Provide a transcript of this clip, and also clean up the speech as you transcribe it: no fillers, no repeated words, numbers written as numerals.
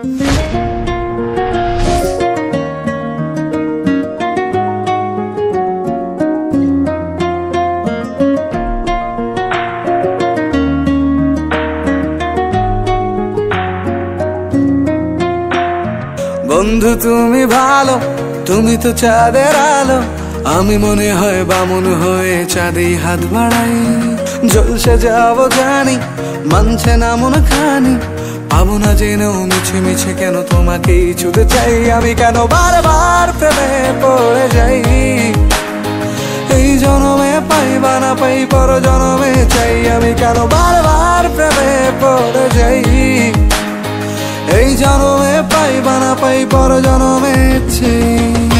বন্ধু তুমি ভালো, তুমি তো চাঁদের আলো, আমি মনে হয় বামুন হয়ে চাঁদে হাত বাড়াই। জলসে যাবো জানি, মানছে না মন খানি, পাবো না জেনেও মিছে মিছে কেন তোমাকেই ছুঁতে চাই। আমি কেন বারবার প্রেমে পড়ে যাই, এই জনমে পাই বা না পাই পর জনমে চাই। আমি কেন বারবার প্রেমে পড়ে যাই, এই জনমে পাই বা না পাই পর জনমে চাই।